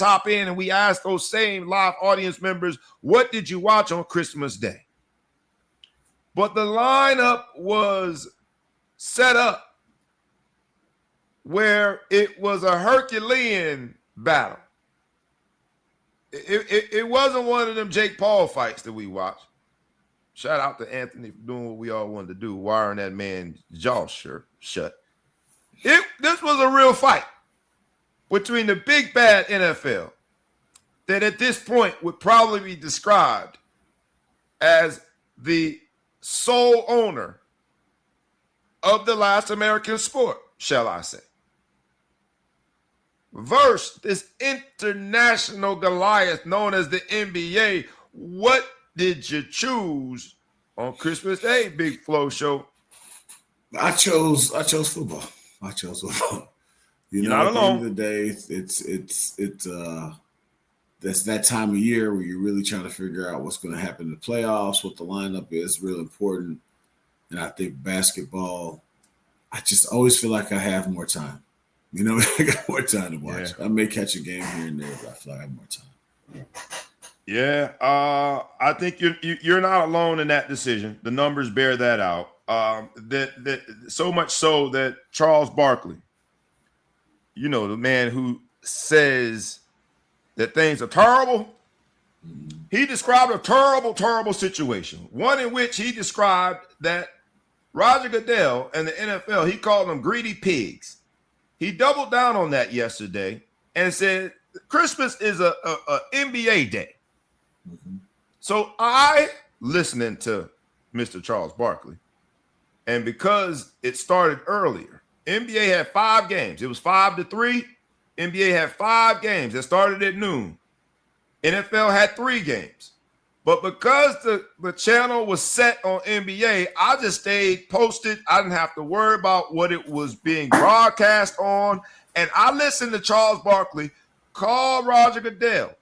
hop in and we ask those same live audience members, what did you watch on Christmas Day? But the lineup was set up where it was a Herculean battle. It wasn't one of them Jake Paul fights that we watched. Shout out to Anthony for doing what we all wanted to do, wiring that man's jaw shut. This was a real fight between the big bad NFL that at this point would probably be described as the sole owner of the last American sport, shall I say, versus this international Goliath known as the NBA. What did you choose on Christmas Day, Big Flow Show? I chose football. You're not alone. At the end of the day, it's that's that time of year where you're really trying to figure out what's going to happen in the playoffs, what the lineup is, real important. And I think basketball, I just always feel like I have more time. You know, I got more time to watch. Yeah. I may catch a game here and there, but I feel like I have more time. Yeah, I think you're not alone in that decision. The numbers bear that out. That so much so that Charles Barkley, you know, the man who says that things are terrible, he described a terrible situation. One in which he described that Roger Goodell and the NFL, he called them greedy pigs. He doubled down on that yesterday and said Christmas is a NBA day. Mm-hmm. So I, listening to Mr. Charles Barkley, and because it started earlier, NBA had 5 games. It was 5-3. NBA had 5 games that started at noon. NFL had 3 games. But because the channel was set on NBA, I just stayed posted. I didn't have to worry about what it was being broadcast on. And I listened to Charles Barkley call Roger Goodell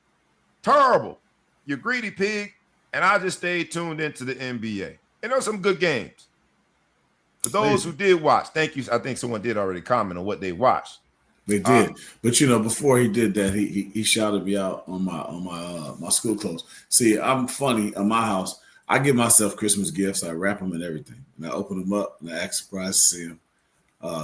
terrible, you greedy pig. And I just stayed tuned into the NBA. And there were some good games. For those who did watch, thank you. I think someone did already comment on what they watched. They did, but you know, before he did that, he shouted me out on my school clothes. See, I'm funny at my house. I give myself Christmas gifts. I wrap them and everything, and I open them up and I act surprised to see them,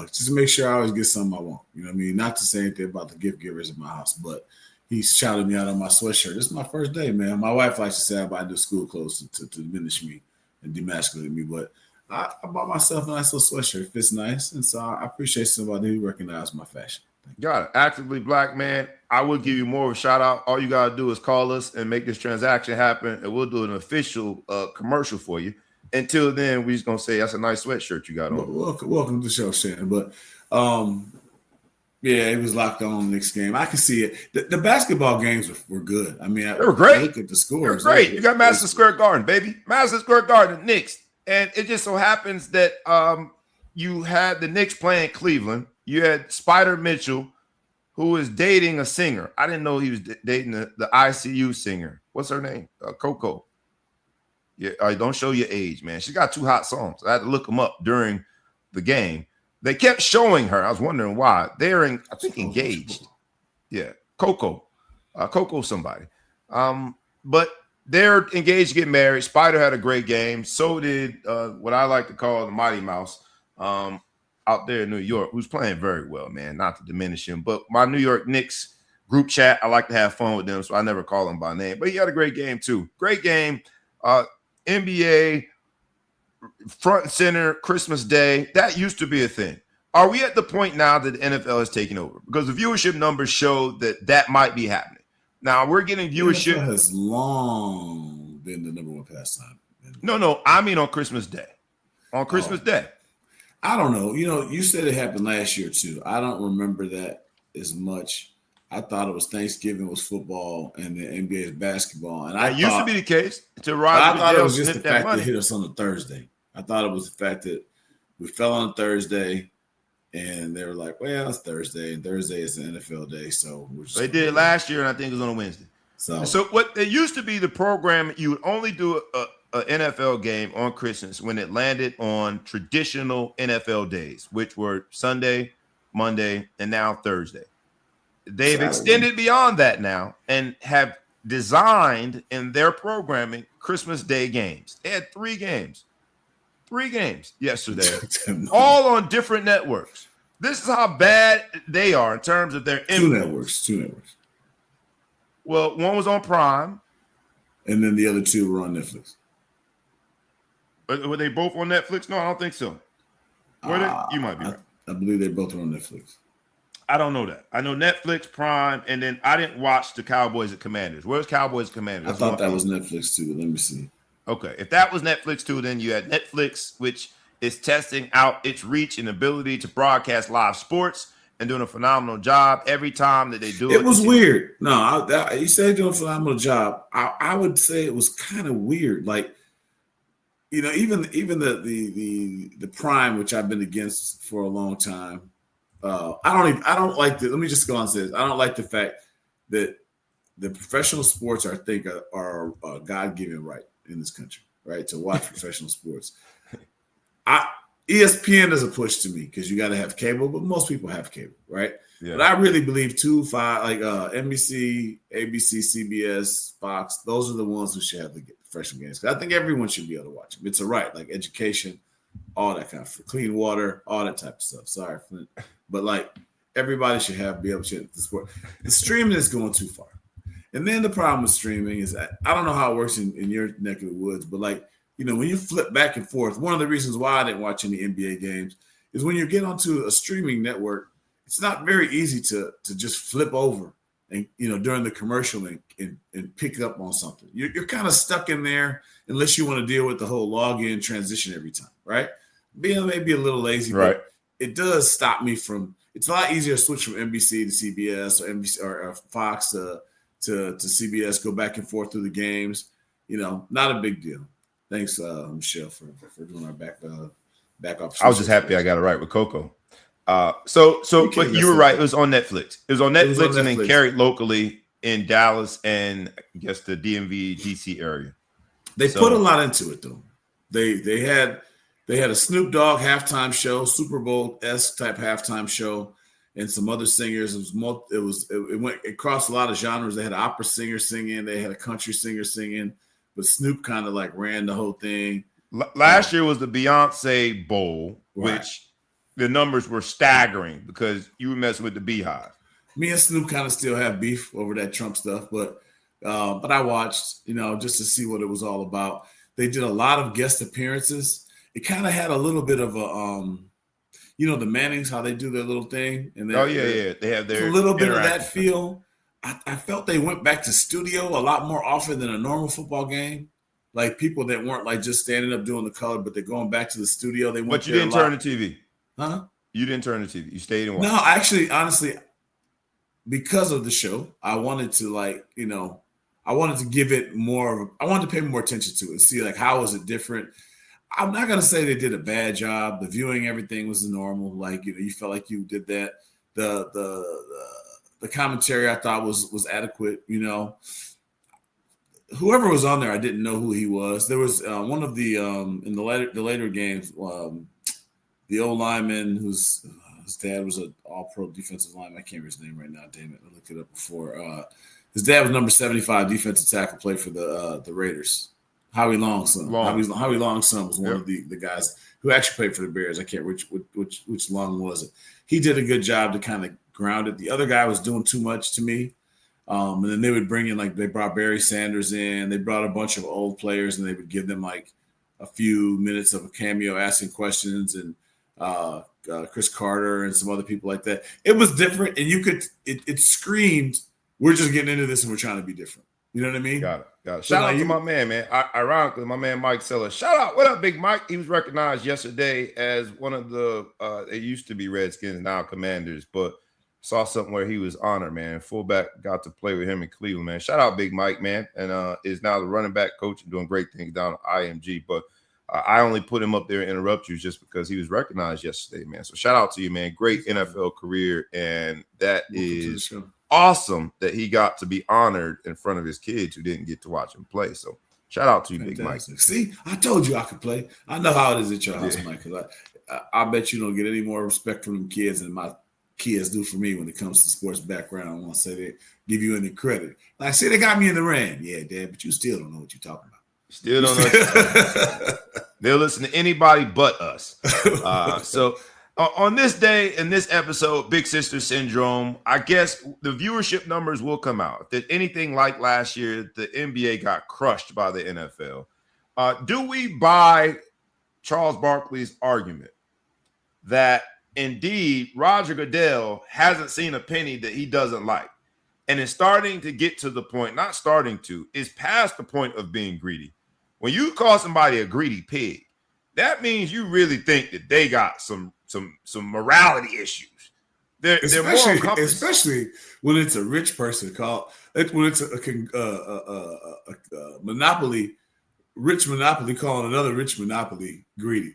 just to make sure I always get something I want. You know what I mean? Not to say anything about the gift givers in my house, but he shouted me out on my sweatshirt. This is my first day, man. My wife likes to say I buy new school clothes to diminish me and demasculate me, but I bought myself a nice little sweatshirt. It fits nice, and so I appreciate somebody who recognized my fashion. Got it. Actively Black Man. I will give you more of a shout out. All you gotta do is call us and make this transaction happen, and we'll do an official commercial for you. Until then, we're just gonna say that's a nice sweatshirt you got on. Welcome to the show, Shannon. But yeah, it was locked on next game. I can see it. The basketball games were good. I mean, they were great. Look at the scores. They were great. You got Madison Square Garden, baby. Madison Square Garden, Knicks, and it just so happens that you had the Knicks playing Cleveland. You had Spider Mitchell, who is dating a singer. I didn't know he was dating the ICU singer. What's her name? Coco. Yeah, don't show your age, man. She got 2 hot songs. I had to look them up during the game. They kept showing her. I was wondering why. They're engaged. Yeah, Coco somebody. But they're engaged to get married. Spider had a great game. So did what I like to call the Mighty Mouse. Out there in New York, who's playing very well, man, not to diminish him. But my New York Knicks group chat, I like to have fun with them, so I never call him by name. But he had a great game, too. Great game. NBA, front and center, Christmas Day. That used to be a thing. Are we at the point now that the NFL is taking over? Because the viewership numbers show that might be happening. Now, we're getting viewership. The NFL has long been the number 1 pastime. No, I mean on Christmas Day. On Christmas Day. I don't know. You know, you said it happened last year too. I don't remember that as much. I thought it was Thanksgiving was football and the NBA is basketball. And I used to be the case. I thought it was just the fact that it hit us on a Thursday. I thought it was the fact that we fell on Thursday and they were like, well, it's Thursday and Thursday is the NFL day. So they did it last year and I think it was on a Wednesday. So what it used to be the program, you would only do an NFL game on Christmas when it landed on traditional NFL days, which were Sunday, Monday, and now Thursday. they've Saturday. extended beyond that now and have designed in their programming Christmas Day games. They had three games yesterday, all on different networks. This is how bad they are in terms of their influence. Two networks. Well, one was on Prime. And then the other two were on Netflix. Were they both on Netflix? No, I don't think so. Were they? You might be right. I believe they both were on Netflix. I don't know that. I know Netflix, Prime, and then I didn't watch the Cowboys and Commanders. Where's Cowboys and Commanders? I thought that was Netflix too. Let me see. Okay. If that was Netflix too, then you had Netflix, which is testing out its reach and ability to broadcast live sports and doing a phenomenal job every time that they do it. It was weird. No, you said doing a phenomenal job. I would say it was kind of weird. Like, you know, even the Prime, which I've been against for a long time. I don't like the. Let me just go on and say this. I don't like the fact that the professional sports are a God-given right in this country, right? To watch professional sports. ESPN doesn't push to me because you got to have cable, but most people have cable, right? Yeah. But I really believe NBC, ABC, CBS, Fox, those are the ones who should have the professional games. I think everyone should be able to watch them. It's a right, like education, all that kind of clean water, all that type of stuff. Sorry, Flint. But like everybody should be able to the sport. The streaming is going too far. And then the problem with streaming is that I don't know how it works in your neck of the woods, but like, you know, when you flip back and forth, one of the reasons why I didn't watch any NBA games is when you get onto a streaming network, it's not very easy to just flip over and, you know, during the commercial and pick up on something. You're kind of stuck in there unless you want to deal with the whole login transition every time, right? Being maybe a little lazy, right? But it does stop me from. It's a lot easier to switch from NBC to CBS or NBC or Fox to CBS, go back and forth through the games. You know, not a big deal. Thanks, Michelle, for doing our back office. I was just happy I got it right with Coco. But you were right. It was on Netflix. It was on Netflix and then carried locally in Dallas and I guess the DMV DC area. They put a lot into it though. They had a Snoop Dogg halftime show, Super Bowl-esque type halftime show, and some other singers. It went across a lot of genres. They had an opera singer singing, they had a country singer singing, but Snoop kind of like ran the whole thing. Last year was the Beyonce Bowl, right, which the numbers were staggering because you were messing with the Beehive. Me and Snoop kind of still have beef over that Trump stuff, but I watched, you know, just to see what it was all about. They did a lot of guest appearances. It kind of had a little bit of a, you know, the Mannings, how they do their little thing. And they have their a little bit of that feel. I felt they went back to studio a lot more often than a normal football game. Like people that weren't like just standing up doing the color, but they're going back to the studio. But you didn't turn the TV. Huh? You didn't turn the TV. You stayed and watched. No, actually, honestly, because of the show, I wanted to I wanted to give it more. I wanted to pay more attention to it, see like how is it different. I'm not gonna say they did a bad job. The viewing, everything was normal. Like, you know, you felt like you did that. The commentary I thought was adequate. You know, whoever was on there, I didn't know who he was. There was one of the in the later games, the old lineman whose his dad was an all-pro defensive lineman. I can't remember his name right now. Damn it, I looked it up before. His dad was number 75 defensive tackle, played for the Raiders. Howie Long's son. Howie Long's son was one of the guys who actually played for the Bears. I can't remember which Long was it. He did a good job to kind of ground it. The other guy was doing too much to me. And then they would bring in, like, they brought Barry Sanders in. They brought a bunch of old players, and they would give them like a few minutes of a cameo asking questions, and Chris Carter and some other people like that. It was different, and it screamed, we're just getting into this and we're trying to be different. You know what I mean? Got it. Shout out to my man. Ironically, my man Mike Sellers. Shout out. What up, Big Mike? He was recognized yesterday as one of the they used to be Redskins, now Commanders, but saw something where he was honored, man. Fullback, got to play with him in Cleveland, man. Shout out Big Mike, man. And is now the running back coach and doing great things down at IMG. But I only put him up there and interrupt you just because he was recognized yesterday, man. So shout out to you, man. Great NFL career. And that is awesome that he got to be honored in front of his kids who didn't get to watch him play. So shout out to you, Big Mike. See, I told you I could play. I know how it is at your house, Mike. Because I bet you don't get any more respect from them kids than my kids do for me when it comes to sports background. I want to say they give you any credit. Like, say they got me in the ring. Yeah, Dad, but you still don't know what you're talking about. Still don't know. They'll listen to anybody but us. So on this day, in this episode, Big Sister Syndrome, I guess the viewership numbers will come out. If there's anything like last year, the NBA got crushed by the NFL. Do we buy Charles Barkley's argument that indeed Roger Goodell hasn't seen a penny that he doesn't like and is starting to get to the point, not starting to, is past the point of being greedy? When you call somebody a greedy pig, that means you really think that they got some morality issues. They're moral compass. Especially when it's a rich person when it's a monopoly, rich monopoly calling another rich monopoly greedy.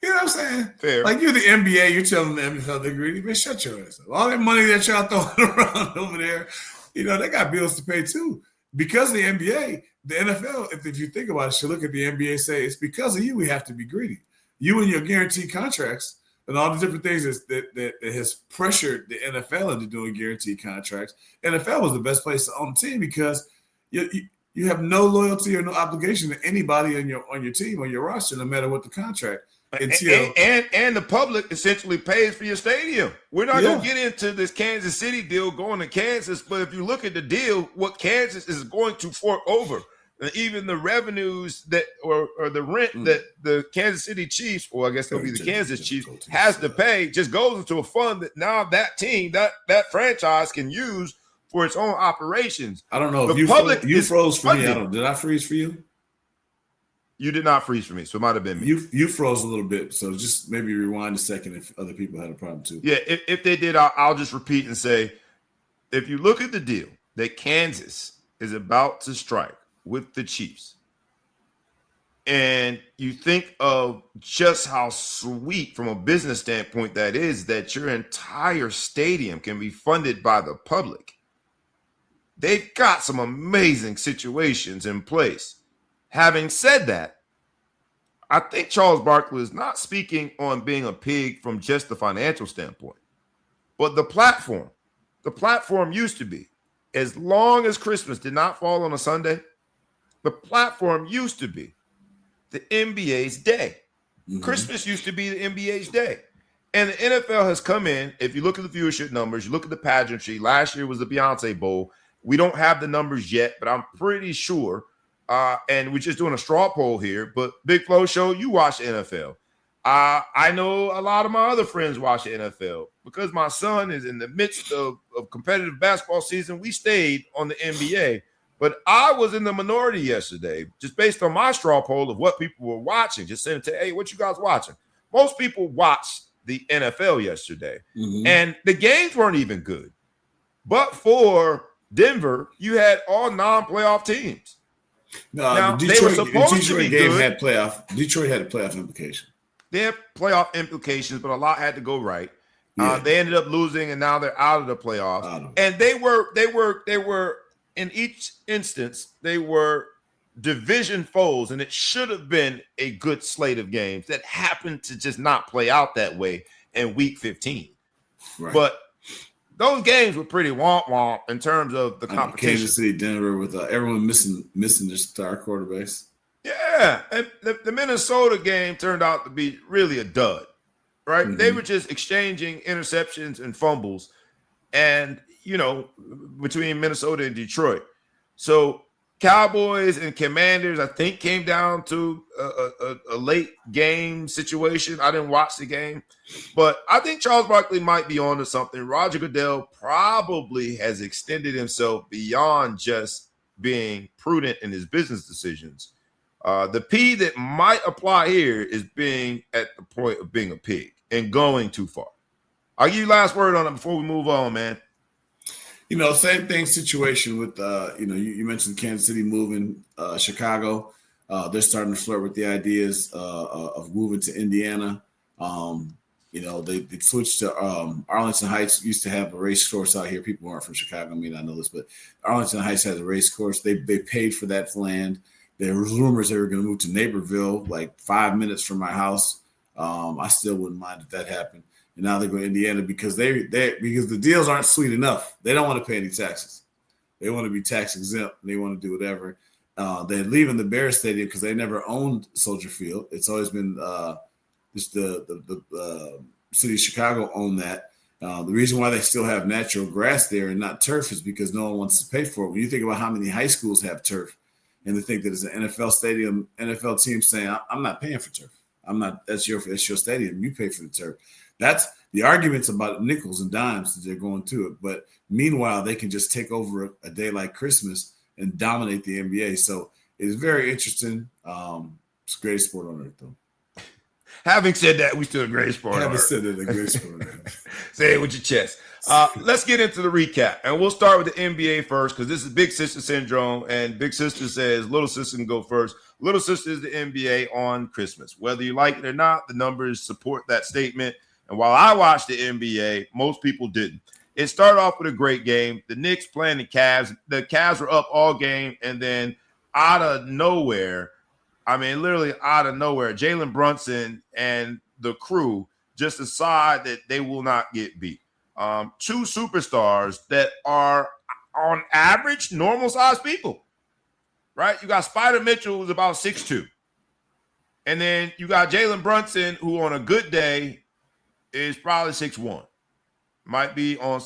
You know what I'm saying? Fair. Like, you're the NBA, you're telling the NFL they're greedy. Man, shut your ass up. All that money that y'all throwing around over there, they got bills to pay too. Because of the NBA, the NFL, if you think about it, should look at the NBA and say, it's because of you we have to be greedy. You and your guaranteed contracts and all the different things that has pressured the NFL into doing guaranteed contracts. NFL was the best place to own the team because you have no loyalty or no obligation to anybody on your team, on your roster, no matter what the contract. And the public essentially pays for your stadium. We're not going to get into this Kansas City deal going to Kansas, but if you look at the deal, what Kansas is going to fork over, and even the revenues that or the rent that the Kansas City Chiefs, or I guess it'll be the Kansas Chiefs, has to pay, just goes into a fund that now that team, that franchise can use for its own operations. I don't know if you froze for me. Did I freeze for you? You did not freeze for me, so it might have been me. You froze a little bit, so just maybe rewind a second if other people had a problem too. Yeah, if they did, I'll just repeat and say, if you look at the deal that Kansas is about to strike with the Chiefs, and you think of just how sweet from a business standpoint that is, that your entire stadium can be funded by the public. They've got some amazing situations in place. Having said that, I think Charles Barkley is not speaking on being a pig from just the financial standpoint, but the platform used to be, as long as Christmas did not fall on a Sunday, the platform used to be the NBA's day. Mm-hmm. Christmas used to be the NBA's day. And the NFL has come in. If you look at the viewership numbers, you look at the pageantry. Last year was the Beyonce Bowl. We don't have the numbers yet, but I'm pretty sure. And we're just doing a straw poll here, but Big Flo Show, you watch the NFL. I know a lot of my other friends watch the NFL because my son is in the midst of competitive basketball season. We stayed on the NBA, but I was in the minority yesterday, just based on my straw poll of what people were watching. Just saying, hey, what you guys watching? Most people watched the NFL yesterday, and the games weren't even good. But for Denver, you had all non-playoff teams. No, the Detroit game had Detroit had a playoff implication. They had playoff implications, but a lot had to go right. Yeah. They ended up losing, and now they're out of the playoffs. And they were in each instance, they were division foes, and it should have been a good slate of games that happened to just not play out that way in week 15. Right. But those games were pretty womp in terms of the competition. Kansas City, Denver, with everyone missing their star quarterbacks. Yeah, and the Minnesota game turned out to be really a dud, right? Mm-hmm. They were just exchanging interceptions and fumbles, and between Minnesota and Detroit. So Cowboys and Commanders, I think, came down to a late game situation. I didn't watch the game, but I think Charles Barkley might be on to something. Roger Goodell probably has extended himself beyond just being prudent in his business decisions. The P that might apply here is being at the point of being a pig and going too far. I'll give you last word on it before we move on, man. Same thing situation with, you mentioned Kansas City moving, Chicago. They're starting to flirt with the ideas of moving to Indiana. They switched to Arlington Heights. Used to have a race course out here. People who aren't from Chicago may not know this, but Arlington Heights has a race course. They paid for that land. There was rumors they were going to move to Naperville, like 5 minutes from my house. I still wouldn't mind if that happened. and now they're going to Indiana because because the deals aren't sweet enough. They don't want to pay any taxes. They want to be tax exempt. And they want to do whatever. They're leaving the Bears Stadium because they never owned Soldier Field. It's always been just the city of Chicago owned that. The reason why they still have natural grass there and not turf is because no one wants to pay for it. When you think about how many high schools have turf, and they think that it's an NFL stadium, NFL team saying, "I'm not paying for turf. I'm not. That's your stadium. You pay for the turf." That's the arguments about nickels and dimes that they're going to it. But meanwhile, they can just take over a day like Christmas and dominate the NBA. So it's very interesting. It's a great sport on earth, though. Having said that, we still a great sport. Having said that, a great sport. Say it with your chest. Let's get into the recap, and we'll start with the NBA first because this is Big Sister Syndrome, and Big Sister says Little Sister can go first. Little Sister is the NBA on Christmas. Whether you like it or not, the numbers support that statement. And while I watched the NBA, most people didn't. It started off with a great game. The Knicks playing the Cavs. The Cavs were up all game, and then out of nowhere, literally out of nowhere, Jalen Brunson and the crew just decide that they will not get beat. Two superstars that are, on average, normal-sized people, right? You got Spider Mitchell, who's about 6'2". And then you got Jalen Brunson, who on a good day is probably 6'1". Might be on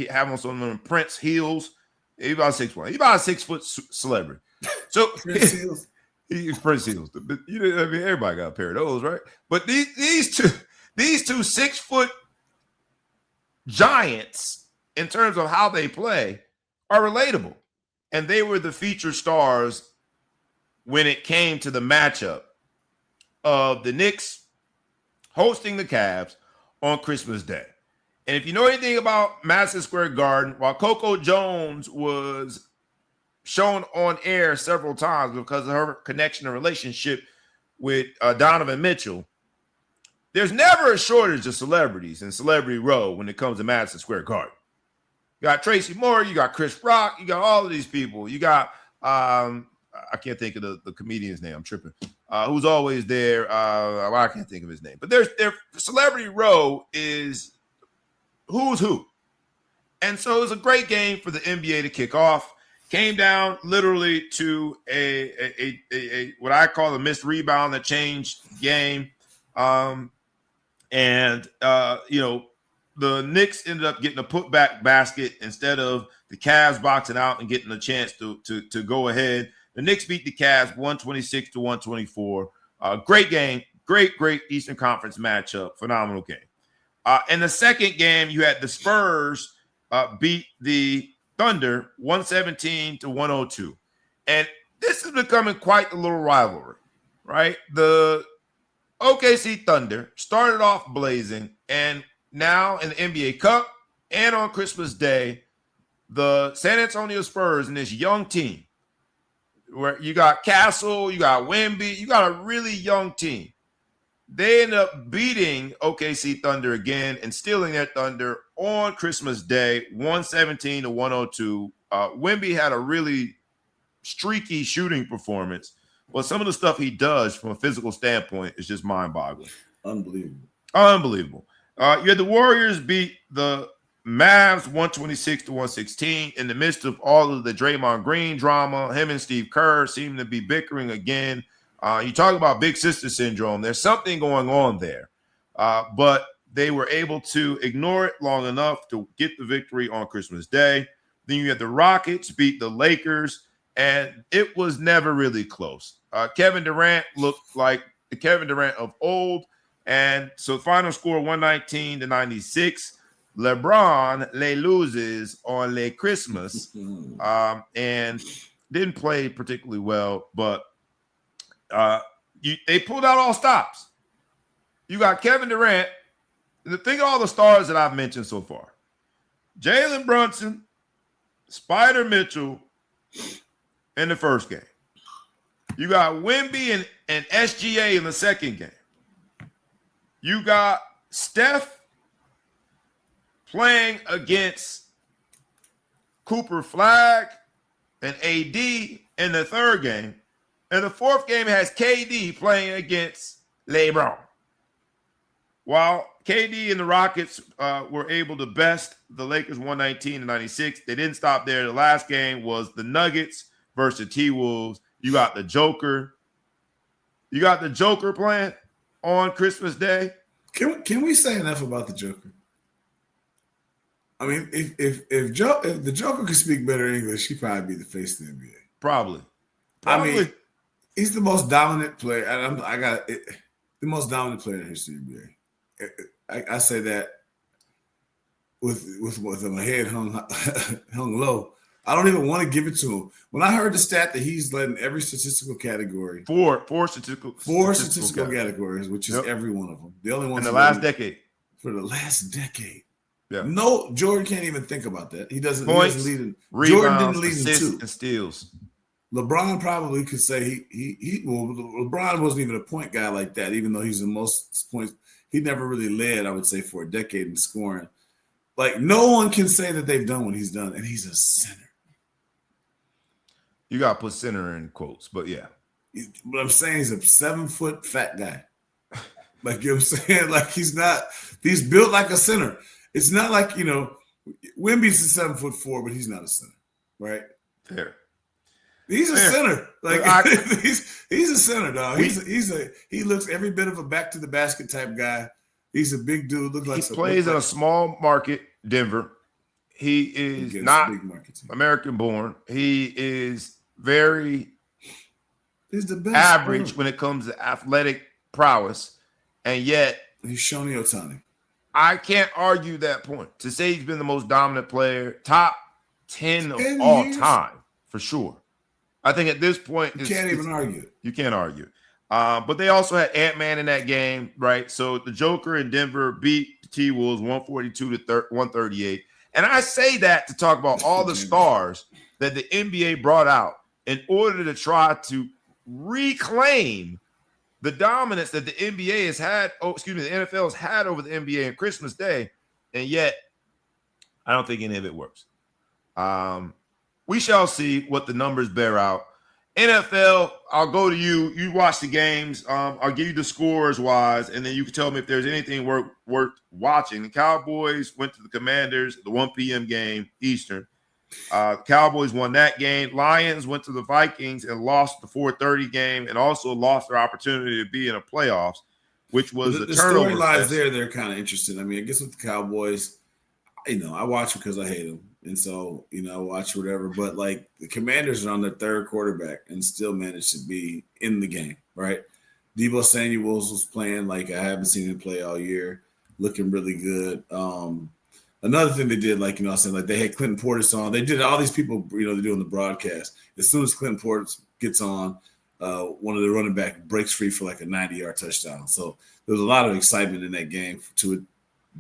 having some of them Prince heels. He's about 6'1". He's about a 6 foot celebrity. So Prince heels. He's Prince heels. But everybody got a pair of those, right? But these two 6 foot giants, in terms of how they play, are relatable. And they were the featured stars when it came to the matchup of the Knicks hosting the Cavs on Christmas Day. And if you know anything about Madison Square Garden, while Coco Jones was shown on air several times because of her connection and relationship with Donovan Mitchell, there's never a shortage of celebrities in Celebrity Row when it comes to Madison Square Garden. You got Tracy Moore, you got Chris Rock, you got all of these people. You got, I can't think of the comedian's name, I'm tripping, who's always there. I can't think of his name. But their Celebrity Row is who's who. And so it was a great game for the NBA to kick off. Came down literally to a what I call a missed rebound that changed game. The Knicks ended up getting a putback basket instead of the Cavs boxing out and getting a chance to go ahead. The Knicks beat the Cavs 126-124. Great game. Great Eastern Conference matchup. Phenomenal game. In the second game, you had the Spurs beat the Thunder 117-102. And this is becoming quite a little rivalry, right? The OKC Thunder started off blazing, and now in the NBA Cup and on Christmas Day, the San Antonio Spurs and this young team, where you got Castle, you got Wemby, you got a really young team. They end up beating OKC Thunder again and stealing their thunder on Christmas Day, 117-102. Wemby had a really streaky shooting performance. Well, some of the stuff he does from a physical standpoint is just mind-boggling. Unbelievable. You had the Warriors beat the Mavs 126-116 in the midst of all of the Draymond Green drama. Him and Steve Kerr seem to be bickering again. You talk about Big Sister Syndrome. There's something going on there. But they were able to ignore it long enough to get the victory on Christmas Day. Then you had the Rockets beat the Lakers, and it was never really close. Kevin Durant looked like the Kevin Durant of old. And so final score 119-96. LeBron loses on Le Christmas and didn't play particularly well, but they pulled out all stops. You got Kevin Durant. Think of all the stars that I've mentioned so far. Jalen Brunson, Spider Mitchell in the first game. You got Wemby and SGA in the second game. You got Steph playing against Cooper Flag and AD in the third game. And the fourth game has KD playing against LeBron. While KD and the Rockets were able to best the Lakers 119-96. They didn't stop there. The last game was the Nuggets versus the T-Wolves. You got the Joker. You got the Joker playing on Christmas Day. Can we say enough about the Joker? I mean, if the Joker could speak better English, he'd probably be the face of the NBA. Probably. I mean, he's the most dominant player. The most dominant player in the history of the NBA. I say that with my head hung low. I don't even want to give it to him. When I heard the stat that he's led in every statistical category, four statistical categories, which is every one of them. The only one in the last decade. For the last decade. Yeah. No, Jordan can't even think about that. He doesn't. Points, he doesn't lead in rebounds, Jordan didn't lead in assists, 2 and steals. LeBron probably could say LeBron wasn't even a point guy like that, even though he's the most points. He never really led, I would say, for a decade in scoring. Like, no one can say that they've done what he's done, and he's a center. You got to put center in quotes, but yeah. What I'm saying is a 7-foot fat guy. Like, you know what I'm saying? Like, he's built like a center. It's not like, Wemby's a 7'4", but he's not a center, right? Fair. He's a center. Like, he's a center, dog. He looks every bit of a back to the basket type guy. He's a big dude. He plays in a small market, Denver. He is not American born. He is he's the best average when it comes to athletic prowess, and yet he's Shohei Ohtani. I can't argue that point. To say he's been the most dominant player, top 10 of 10 all years? time, for sure. I think at this point, you can't even argue. You can't argue. But they also had Ant-Man in that game, right? So the Joker in Denver beat the T-Wolves 142-138. And I say that to talk about all the stars that the NBA brought out in order to try to reclaim the dominance that the NBA has had, the NFL has had over the NBA on Christmas Day, and yet I don't think any of it works. We shall see what the numbers bear out. NFL, I'll go to you. You watch the games. I'll give you the scores wise, and then you can tell me if there's anything worth watching. The Cowboys went to the Commanders, the 1 p.m. game, Eastern. Cowboys won that game. Lions went to the Vikings and lost the 4:30 game, and also lost their opportunity to be in the playoffs, which was the turnover. Storylines they're kind of interesting. I mean, I guess with the Cowboys, I watch because I hate them, and so I watch whatever. But like the Commanders are on their third quarterback and still managed to be in the game, right? Deebo Samuels was playing like I haven't seen him play all year, looking really good. Another thing they did, like, I said, like they had Clinton Portis on. They did all these people, they're doing the broadcast. As soon as Clinton Portis gets on, one of the running back breaks free for like a 90-yard touchdown. So there was a lot of excitement in that game to it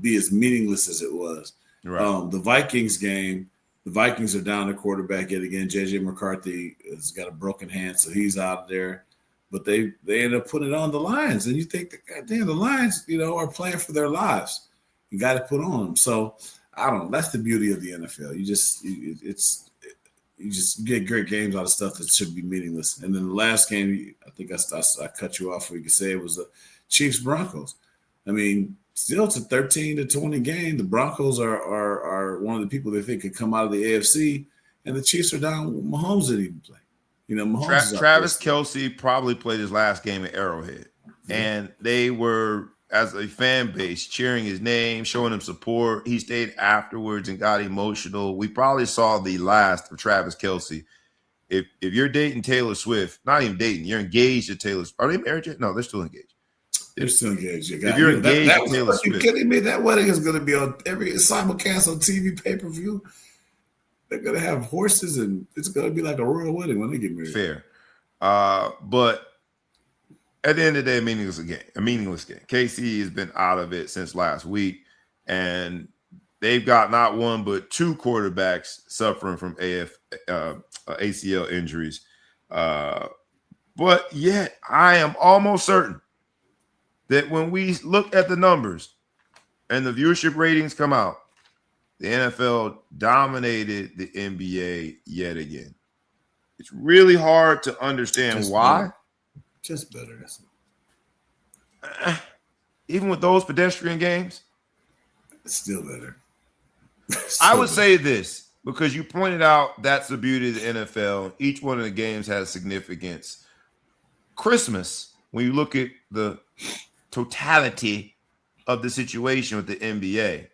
be as meaningless as it was. Right. The Vikings game, the Vikings are down their quarterback yet again. J.J. McCarthy has got a broken hand, so he's out of there. But they end up putting it on the Lions. And you think, goddamn, the Lions, are playing for their lives. You got to put on them. So I don't know. That's the beauty of the NFL. You just get great games out of stuff that should be meaningless. And then the last game, I think I cut you off where you could say it was the Chiefs Broncos. I mean, still it's a 13-20 game. The Broncos are one of the people they think could come out of the AFC, and the Chiefs are down. Mahomes didn't even play. Mahomes Travis Kelce probably played his last game at Arrowhead, and they were, as a fan base, cheering his name, showing him support. He stayed afterwards and got emotional. We probably saw the last of Travis Kelce. If you're dating Taylor Swift, not even dating, you're engaged to Taylor Swift. Are they married yet? No, they're still engaged. They're still engaged. If you're engaged to Taylor Swift. Kidding me? That wedding is going to be on every simulcast on TV pay-per-view. They're going to have horses, and it's going to be like a royal wedding when they get married. Fair. But at the end of the day, a meaningless game. KC has been out of it since last week, and they've got not one but two quarterbacks suffering from ACL injuries. But yet, I am almost certain that when we look at the numbers and the viewership ratings come out, the NFL dominated the NBA yet again. It's really hard to understand why. Just better. even with those pedestrian games, It's still better. I would say this because you pointed out that's the beauty of the NFL. Each one of the games has significance. Christmas, when you look at the totality of the situation with the NBA,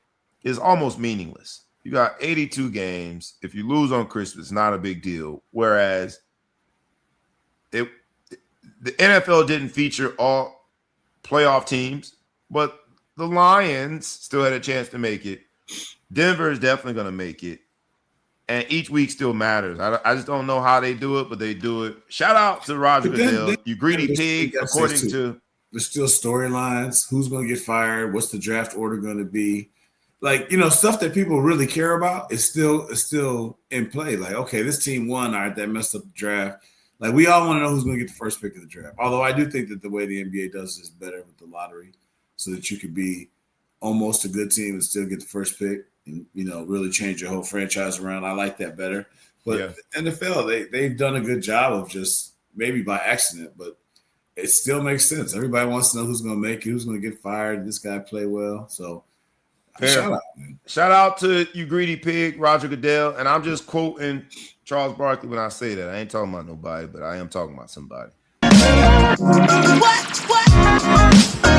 is almost meaningless. You got 82 games. If you lose on Christmas, not a big deal. Whereas the NFL didn't feature all playoff teams, but the Lions still had a chance to make it. Denver is definitely going to make it. And each week still matters. I just don't know how they do it, but they do it. Shout out to Roger Goodell. You greedy pig, according to... There's still storylines. Who's going to get fired? What's the draft order going to be? Like, stuff that people really care about is still in play. Like, okay, this team won. All right, that messed up the draft. Like, we all want to know who's going to get the first pick of the draft. Although I do think that the way the NBA does is better with the lottery so that you could be almost a good team and still get the first pick and, really change your whole franchise around. I like that better. But NFL, they've done a good job of just maybe by accident, but it still makes sense. Everybody wants to know who's going to make it, who's going to get fired. This guy play well. So shout out, man. Shout out to you greedy pig, Roger Goodell. And I'm just quoting Charles Barkley when I say that. I ain't talking about nobody, but I am talking about somebody. What?